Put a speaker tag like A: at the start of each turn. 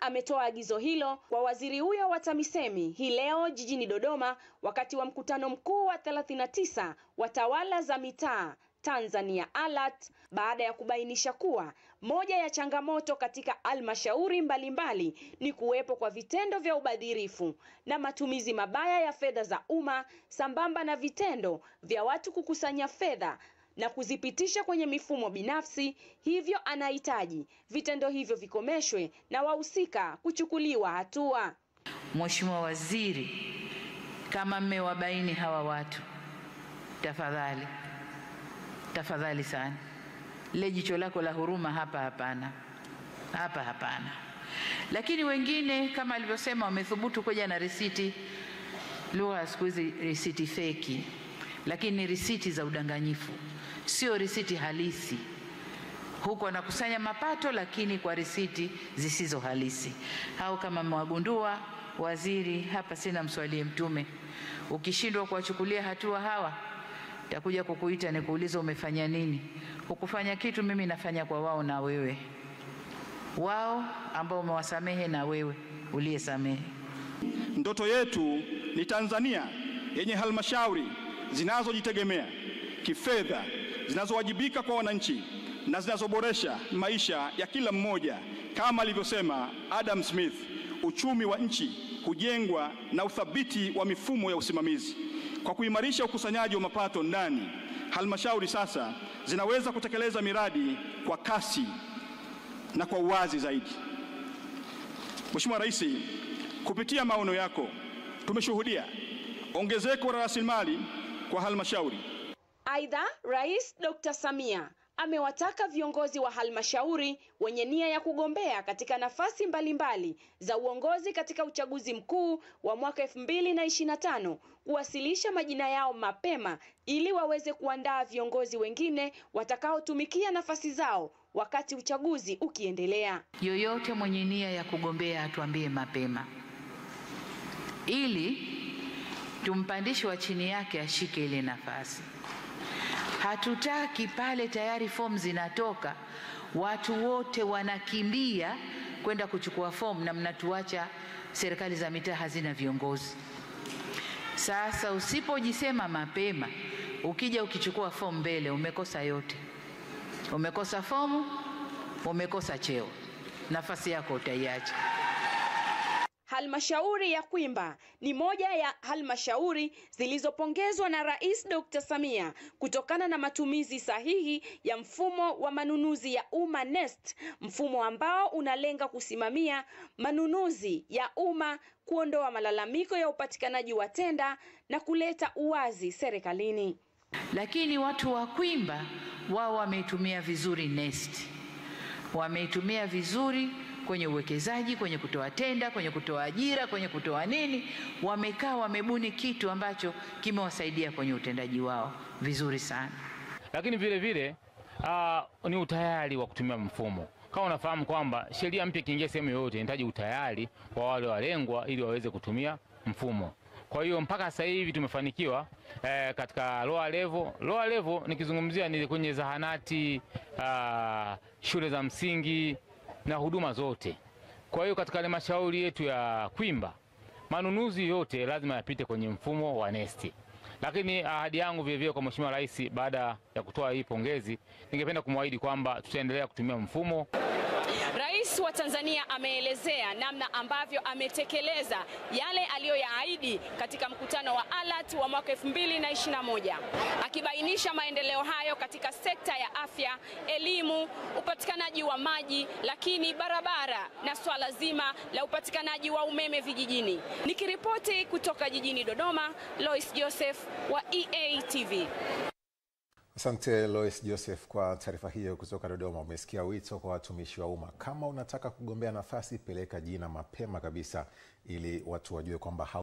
A: ametoa agizo hilo kwa waziri huyo wa TAMISEMI hii leo jijini Dodoma wakati wa mkutano mkuu wa 39 wa tawala za mitaa Tanzania ALAT, baada ya kubainisha kuwa moja ya changamoto katika halmashauri mbalimbali ni kuwepo kwa vitendo vya ubadhirifu na matumizi mabaya ya fedha za umma, sambamba na vitendo vya watu kukusanya fedha na kuzipitisha kwenye mifumo binafsi. Hivyo anahitaji vitendo hivyo vikomeshwe na wahusika kuchukuliwa hatua.
B: Mheshimiwa Waziri, kama mmewabaini hawa watu, tafadhali sana, le jicho lako la huruma hapa hapana. Lakini wengine kama alivyosema wamethubutu kuja na risiti, lugha siku hizi risiti feki, lakini ni risiti za udanganyifu, sio risiti halisi. Huko wanakusanya mapato lakini kwa risiti zisizo halisi. Hao kama mwagundua, waziri, hapa sina mswalie mtume, ukishindwa kuwachukulia hatua hawa, takuja kukuita nikuuliza umefanya nini. Hukufanya kitu, mimi nafanya kwa wao na wewe, wao ambao umewasamehe na wewe uliyesamehe.
C: Ndoto yetu ni Tanzania yenye halmashauri zinazojitegemea kifedha, zinazowajibika kwa wananchi na zinazoboresha maisha ya kila mmoja. Kama alivyosema Adam Smith, uchumi wa nchi hujengwa na uthabiti wa mifumo ya usimamizi. Kwa kuimarisha ukusanyaji wa mapato ndani, halmashauri sasa zinaweza kutekeleza miradi kwa kasi na kwa uwazi zaidi. Mheshimiwa Rais, kupitia maono yako tumeshuhudia ongezeko la rasilimali kwa halmashauri.
A: Aidha, Rais Dr. Samia amewataka viongozi wa halmashauri wenye nia ya kugombea katika nafasi mbalimbali za uongozi katika uchaguzi mkuu wa mwaka 2025 kuwasilisha majina yao mapema ili waweze kuandaa viongozi wengine watakaotumikia nafasi zao wakati uchaguzi ukiendelea.
B: Yoyote mwenye nia ya kugombea atuambie mapema, ili tumpandishe wa chini yake ashike ile nafasi. Hatutaki pale tayari fomu zinatoka watu wote wanakimbia kwenda kuchukua fomu na mnatuacha serikali za mitaa hazina viongozi. Sasa usipojisema mapema, ukija ukichukua fomu mbele, umekosa yote. Umekosa fomu, umekosa cheo, nafasi yako utaiacha.
A: Halmashauri ya Kwimba ni moja ya halmashauri zilizopongezwa na Rais Dr. Samia kutokana na matumizi sahihi ya mfumo wa manunuzi ya umma NeST, mfumo ambao unalenga kusimamia manunuzi ya umma, kuondoa malalamiko ya upatikanaji wa tenda na kuleta uwazi serikalini.
B: Lakini watu wa Kwimba wao wameitumia vizuri NeST. Wameitumia vizuri kwenye uwekezaji, kwenye kutoa tenda, kwenye kutoa ajira, kwenye kutoa nini. Wamekaa wamebuni kitu ambacho kimewasaidia kwenye utendaji wao vizuri sana.
D: Lakini vile vile ni utayari wa kutumia mfumo. Kama unafahamu kwamba sheria mpya kiingia sehemu yoyote inahitaji utayari wa wale walengwa ili waweze kutumia mfumo. Kwa hiyo mpaka sasa hivi tumefanikiwa katika lower level nikizungumzia ni kwenye zahanati, shule za msingi na huduma zote. Kwa hiyo katika halmashauri yetu ya Kwimba manunuzi yote lazima yapite kwenye mfumo wa NeST. Lakini ahadi yangu vile vile kwa Mheshimiwa Rais, baada ya kutoa hii pongezi, ningependa kumwahidi kwamba tutaendelea kutumia mfumo.
A: Rais wa Tanzania ameelezea namna ambavyo ametekeleza yale aliyoyaahidi katika mkutano wa ALAT wa mwaka 2021, akibainisha maendeleo hayo katika sekta ya afya, elimu, upatikanaji wa maji, lakini barabara na swala zima la upatikanaji wa umeme vijijini. Nikiripoti kutoka jijini Dodoma, Lois Joseph wa EATV.
E: Asante Lois Joseph kwa taarifa hiyo kutoka Dodoma. Umesikia wito kwa watumishi wa umma, kama unataka kugombea nafasi, peleka jina mapema kabisa ili watu wajue kwamba